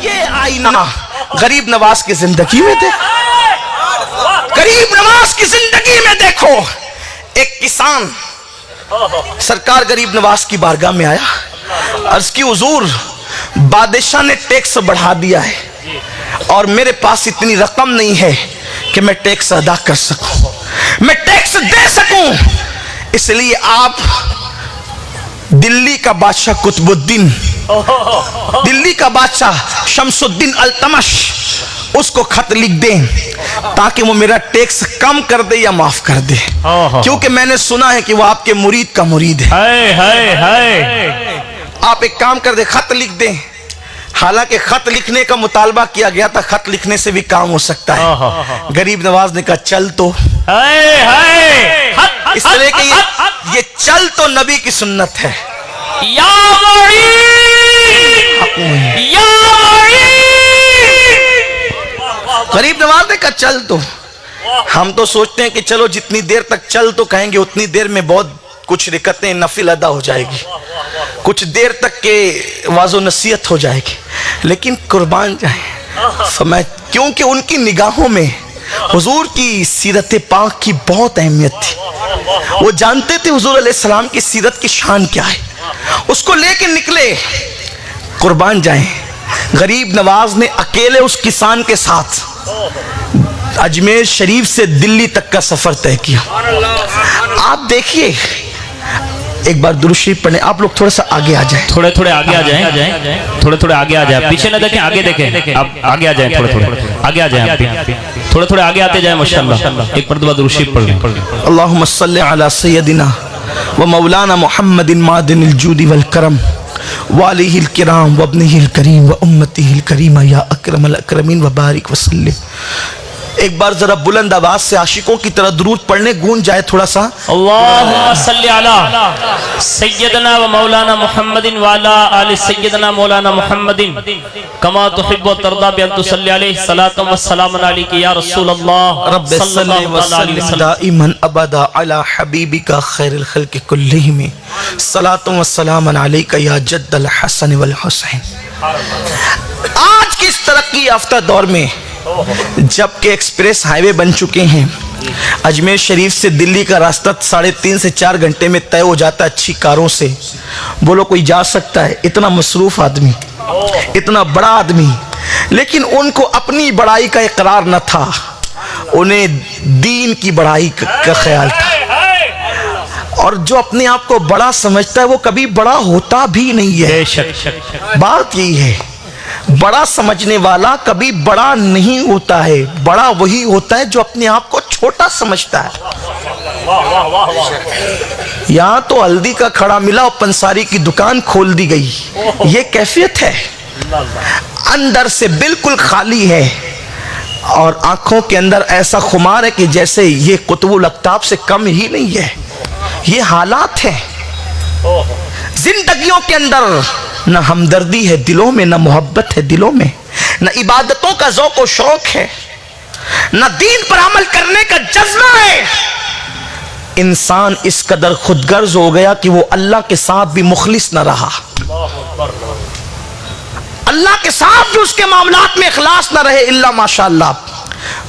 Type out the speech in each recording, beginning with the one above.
یہ آئینہ غریب نواز کی زندگی میں دیکھو، غریب نواز کی زندگی میں دیکھو. ایک کسان سرکار غریب نواز کی بارگاہ میں آیا، عرض کی حضور بادشاہ نے ٹیکس بڑھا دیا ہے اور میرے پاس اتنی رقم نہیں ہے کہ میں ٹیکس ادا کر سکوں، میں ٹیکس دے سکوں. اس لیے آپ دلی کا بادشاہ قطب الدین، دلی کا بادشاہ شمس الدین التمش، اس کو خط لکھ دیں تاکہ وہ میرا ٹیکس کم کر دے یا معاف کر دے، کیونکہ میں نے سنا ہے کہ وہ آپ کے مرید کا مرید ہے. آپ ایک کام کر دیں، خط لکھ دیں. حالانکہ خط لکھنے کا مطالبہ کیا گیا تھا، خط لکھنے سے بھی کام ہو سکتا ہے. غریب نواز نے کہا چل تو، اس طرح کہ یہ چل تو نبی کی سنت ہے. یا غریب نواز نے کہا چل تو. ہم تو سوچتے ہیں کہ چلو جتنی دیر تک چل تو کہیں گے اتنی دیر میں بہت کچھ رکعتیں نفل ادا ہو جائے گی، کچھ دیر تک کے واعظ و نصیحت ہو جائے گی. لیکن قربان جائیں فرمایا کیونکہ ان کی نگاہوں میں حضور کی سیرت پاک کی بہت اہمیت تھی. وہ جانتے تھے حضور علیہ السلام کی سیرت کی شان کیا ہے، اس کو لے کے نکلے. قربان جائیں غریب نواز نے اکیلے اس کسان کے ساتھ اجمیر شریف سے دلی تک کا سفر طے کیا. آپ دیکھیے، ایک بار درود شریف پڑھیں. آپ لوگ تھوڑا سا آگے آ جائیں، تھوڑے تھوڑے آگے آ جائیں، تھوڑے تھوڑے آگے آ جائیں. پیچھے نہ دیکھیں، آگے دیکھیں. آپ آگے آ جائیں، تھوڑے تھوڑے آگے آ جائیں. تھوڑے تھوڑے آگے آتے جائیں. ماشاءاللہ ایک مرتبہ درود شریف پڑھ لیں. اللہم صلی علی سیدنا و مولانا محمد معدن الجود والکرم وآلہ الکرام وابنہ الکریم و امتہ الکریمہ یا اکرم الاکرمین وبارک وسلم. ایک بار ذرا بلند آواز سے عاشقوں کی طرح درود پڑھنے گونج جائے تھوڑا سا. اللہم صلی علی سیدنا و مولانا محمد وعلا آل سیدنا مولانا محمد کما تحب و ترضا بان تصلی علیہ صلاۃ و سلام علیک یا رسول اللہ رب صلی وسلم دائما ابدا علی حبیبک خیر الخلق کلہم صلاۃ و سلام علیک یا جد الحسن والحسین. آج کی اس ترقی یافتہ دور میں جبکہ ایکسپریس ہائی وے بن چکے ہیں، اجمیر شریف سے دلی کا راستہ 3.5 سے 4 گھنٹے میں طے ہو جاتا ہے اچھی کاروں سے. بولو کوئی جا سکتا ہے؟ اتنا مصروف آدمی، اتنا بڑا آدمی، لیکن ان کو اپنی بڑائی کا اقرار نہ تھا، انہیں دین کی بڑائی کا خیال تھا. اور جو اپنے آپ کو بڑا سمجھتا ہے وہ کبھی بڑا ہوتا بھی نہیں ہے. بات یہی ہے، بڑا سمجھنے والا کبھی بڑا نہیں ہوتا ہے. بڑا وہی ہوتا ہے جو اپنے آپ کو چھوٹا سمجھتا ہے. یہاں تو ہلدی کا کھڑا ملا اور پنساری کی دکان کھول دی گئی، یہ کیفیت ہے. اندر سے بالکل خالی ہے اور آنکھوں کے اندر ایسا خمار ہے کہ جیسے یہ قطب الاقطاب سے کم ہی نہیں ہے. یہ حالات ہیں. زندگیوں کے اندر نہ ہمدردی ہے دلوں میں، نہ محبت ہے دلوں میں، نہ عبادتوں کا ذوق و شوق ہے، نہ دین پر عمل کرنے کا جذبہ ہے. انسان اس قدر خود غرض ہو گیا کہ وہ اللہ کے ساتھ بھی مخلص نہ رہا، اللہ کے ساتھ بھی اس کے معاملات میں اخلاص نہ رہے الا ماشاءاللہ.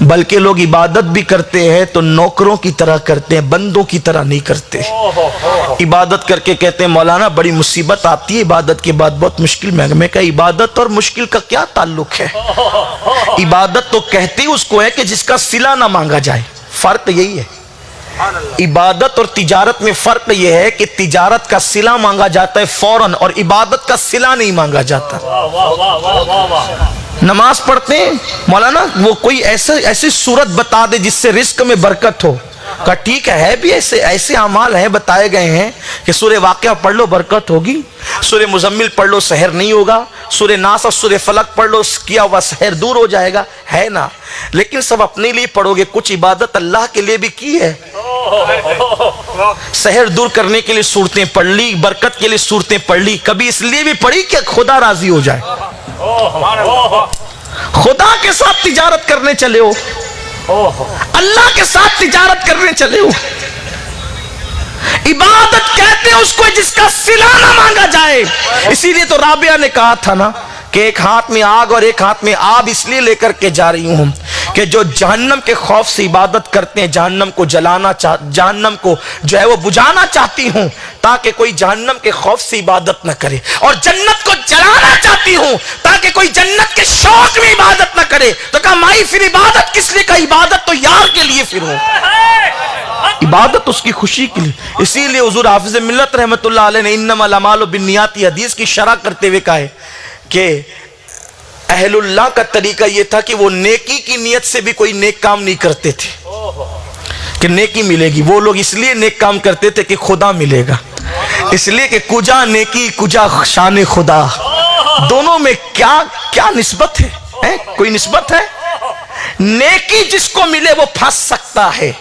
بلکہ لوگ عبادت بھی کرتے ہیں تو نوکروں کی طرح کرتے ہیں، بندوں کی طرح نہیں کرتے. عبادت کر کے کہتے ہیں مولانا بڑی مصیبت آتی ہے عبادت کے بعد، بہت مشکل میں کہا عبادت اور مشکل کا کیا تعلق ہے؟ عبادت تو کہتے ہی اس کو ہے کہ جس کا صلہ نہ مانگا جائے. فرق یہی ہے. عبادت اور تجارت میں فرق یہ ہے کہ تجارت کا صلہ مانگا جاتا ہے فوراً اور عبادت کا صلہ نہیں مانگا جاتا. نماز پڑھتے ہیں مولانا وہ کوئی ایسی صورت بتا دے جس سے رزق میں برکت ہو. کہا ٹھیک ہے بھی ایسے اعمال ہیں بتائے گئے ہیں کہ سورہ واقعہ پڑھ لو برکت ہوگی، سورہ مزمل پڑھ لو سحر نہیں ہوگا، سورہ ناس اور سورہ فلق پڑھ لو کیا ہوا سحر دور ہو جائے گا. ہے نا؟ لیکن سب اپنے لیے پڑھو گے، کچھ عبادت اللہ کے لیے بھی کی ہے. سحر دور کرنے کے لیے صورتیں پڑھ لی، برکت کے لیے صورتیں پڑھ لی، کبھی اس لیے بھی پڑھی کہ خدا راضی ہو جائے. خدا کے ساتھ تجارت کرنے چلے ہو، اللہ کے ساتھ تجارت کرنے چلے ہو. عبادت کہتے ہیں اس کو جس کا صلہ نہ مانگا جائے. اسی لیے تو رابعہ نے کہا تھا نا کہ کہ ایک ہاتھ میں آگ اور ایک ہاتھ میں آب اس لیے لے کر کے جا رہی ہوں کہ جو جہنم کے خوف سے عبادت کرتے ہیں جہنم کو جہنم کو جو ہے وہ بجھانا چاہتی ہوں تاکہ کوئی جہنم کے خوف سے عبادت نہ کرے، اور جنت کو جلانا چاہتی ہوں تاکہ کوئی جنت کے شوق میں عبادت نہ کرے۔ تو کہا مائی پھر عبادت کس لیے؟ کہا عبادت تو یار کے لیے پھر ہو، عبادت اس کی خوشی کے لیے۔ اسی لیے حضور حافظ ملت رحمت اللہ علیہ نے انما الاعمال بالنیات حدیث کی شرح کرتے ہوئے کہا ہے کہ اہل اللہ کا طریقہ یہ تھا کہ وہ نیکی کی نیت سے بھی کوئی نیک کام نہیں کرتے تھے کہ نیکی ملے گی، وہ لوگ اس لیے نیک کام کرتے تھے کہ خدا ملے گا، اس لیے کہ کجا نیکی کجا شان خدا، دونوں میں کیا نسبت ہے؟ کوئی نسبت ہے؟ نیکی جس کو ملے وہ پھنس سکتا ہے،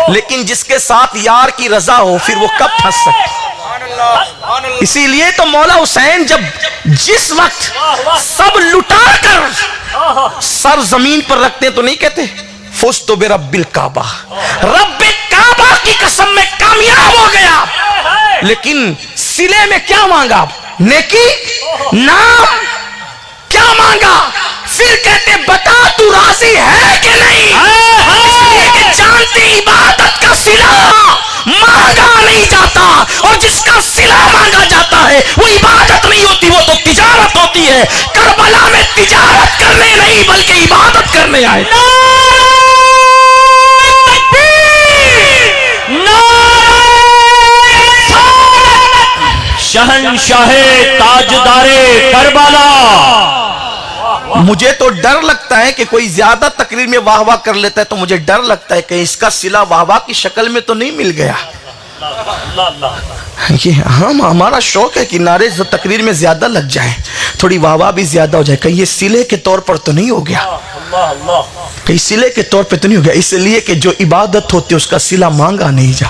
لیکن جس کے ساتھ یار کی رضا ہو پھر وہ کب پھنس سکتا ہے؟ اسی لیے تو مولا حسین جب جس وقت سب لٹا کر سر زمین پر رکھتے تو نہیں کہتے فزت برب الکعبہ، رب کعبہ کی قسم میں کامیاب ہو گیا، لیکن سلے میں کیا مانگا؟ نیکی، نام، کیا مانگا؟ پھر کہتے بتا تو راضی ہے کہ نہیں، اس لیے کہ جانتے عبادت کا صلہ مانگا نہیں جاتا، اور جس کا صلہ مانگا جاتا ہے وہ عبادت نہیں ہوتی، وہ تو تجارت ہوتی ہے۔ کربلا میں تجارت کرنے نہیں بلکہ عبادت کرنے آئے۔ شہنشاہ تاجدار کربلا۔ مجھے تو ڈر لگتا ہے کہ کوئی زیادہ تقریر میں واہ واہ کر لیتا ہے تو مجھے ڈر لگتا ہے کہ اس کا صلہ واہ واہ کی شکل میں تو نہیں مل گیا۔ یہ ہمارا شوق ہے کہ نعرے تقریر میں زیادہ لگ جائیں، تھوڑی واہ واہ بھی زیادہ ہو جائے، کہیں یہ صلے کے طور پر تو نہیں ہو گیا، کہیں صلے کے طور پہ تو نہیں ہو گیا، اس لیے کہ جو عبادت ہوتی ہے اس کا صلہ مانگا نہیں جا،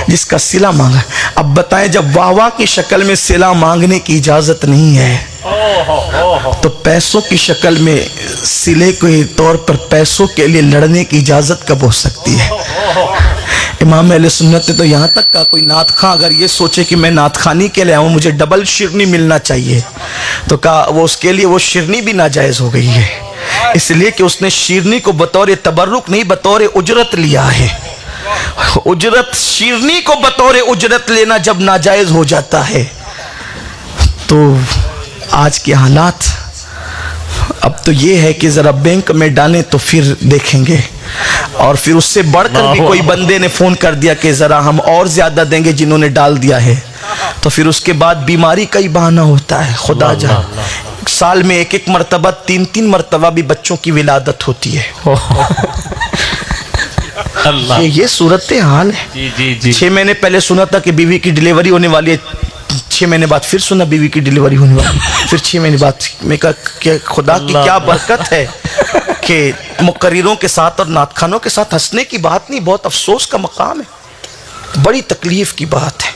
جس کا صلہ مانگا۔ اب بتائیں جب واہ واہ کی شکل میں صلہ مانگنے کی اجازت نہیں ہے تو پیسوں کی شکل میں صلے کے طور پر پیسوں کے لیے لڑنے کی اجازت کب ہو سکتی ہے؟ امام اہل سنت نے تو یہاں تک کہا کوئی نعت خواں اگر یہ سوچے کہ میں نعت خوانی کے لیے آؤں مجھے ڈبل شیرنی ملنا چاہیے تو کہا وہ اس کے لیے وہ شیرنی بھی ناجائز ہو گئی ہے، اس لیے کہ اس نے شیرنی کو بطور تبرک نہیں بطور اجرت لیا ہے۔ اجرت، شیرنی کو بطور اجرت لینا جب ناجائز ہو جاتا ہے تو آج کے حالات اب تو یہ ہے کہ ذرا بینک میں ڈالیں تو پھر دیکھیں گے، اور پھر اس سے بڑھ کر بھی کوئی بندے نے فون کر دیا کہ ذرا ہم اور زیادہ دیں گے جنہوں نے ڈال دیا ہے، تو پھر اس کے بعد بیماری کا ہی بہانہ ہوتا ہے۔ خدا جان سال میں ایک مرتبہ 3 مرتبہ بھی بچوں کی ولادت ہوتی ہے۔ یہ صورتحال ہے۔ 6 مہینے پہلے سنا تھا کہ بیوی کی ڈیلیوری ہونے والی ہے، 6 مہینے بعد پھر سنا بیوی کی ڈیلیوری ہونے والی، پھر 6 مہینے بعد میں کہا کہ خدا کی کیا برکت ہے کہ مقرروں کے ساتھ اور نعت خوانوں کے ساتھ ہنسنے کی بات نہیں، بہت افسوس کا مقام ہے، بڑی تکلیف کی بات ہے۔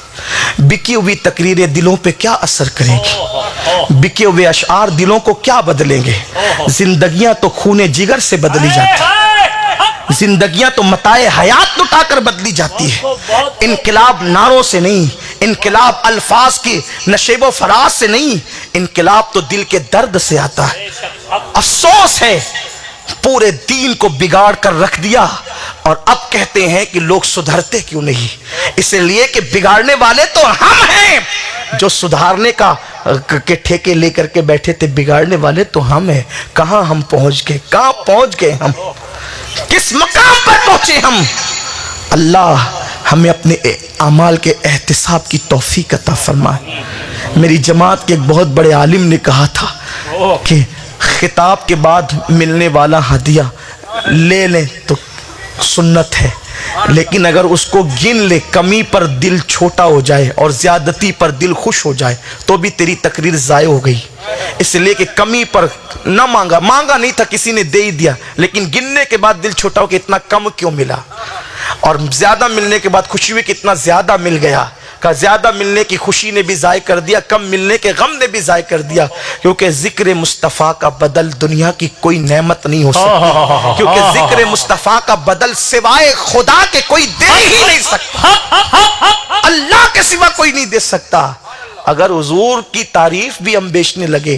بکی ہوئی تقریریں دلوں پہ کیا اثر کریں گی، بکے ہوئے اشعار دلوں کو کیا بدلیں گے؟ زندگیاں تو خون جگر سے بدلی جاتی ہیں، زندگیاں تو متاع حیات لٹا کر بدلی جاتی ہے، انقلاب نعروں سے نہیں، انقلاب الفاظ کی نشیب و فراز سے نہیں، انقلاب تو دل کے درد سے آتا ہے۔ افسوس ہے پورے دین کو بگاڑ کر رکھ دیا، اور اب کہتے ہیں کہ لوگ سدھرتے کیوں نہیں، اس لیے کہ بگاڑنے والے تو ہم ہیں، جو سدھارنے کے ٹھیکے لے کر کے بیٹھے تھے بگاڑنے والے تو ہم ہیں۔ کہاں ہم پہنچ گئے، کہاں پہنچ گئے ہم، کس مقام پر پہنچے ہم؟ اللہ ہمیں اپنے اعمال کے احتساب کی توفیق عطا فرمائے۔ میری جماعت کے ایک بہت بڑے عالم نے کہا تھا کہ خطاب کے بعد ملنے والا ہدیہ لے لیں تو سنت ہے، لیکن اگر اس کو گن لے، کمی پر دل چھوٹا ہو جائے اور زیادتی پر دل خوش ہو جائے تو بھی تیری تقریر ضائع ہو گئی، اس لیے کہ کمی پر نہ مانگا نہیں تھا، کسی نے دے ہی دیا، لیکن گننے کے بعد دل چھوٹا ہو کہ اتنا کم کیوں ملا، اور زیادہ ملنے کے بعد خوشی ہوئی کہ اتنا زیادہ مل گیا۔ کہ زیادہ ملنے کی خوشی نے بھی ضائع کر دیا، کم ملنے کے غم نے بھی ضائع کر دیا، کیونکہ ذکر مصطفیٰ کا بدل دنیا کی کوئی نعمت نہیں ہو سکتی، کیونکہ ذکر مصطفیٰ کا بدل سوائے خدا کے کوئی دے ہی نہیں سکتا، اللہ کے سوا کوئی نہیں دے سکتا۔ اگر حضور کی تعریف بھی ہم بیچنے لگے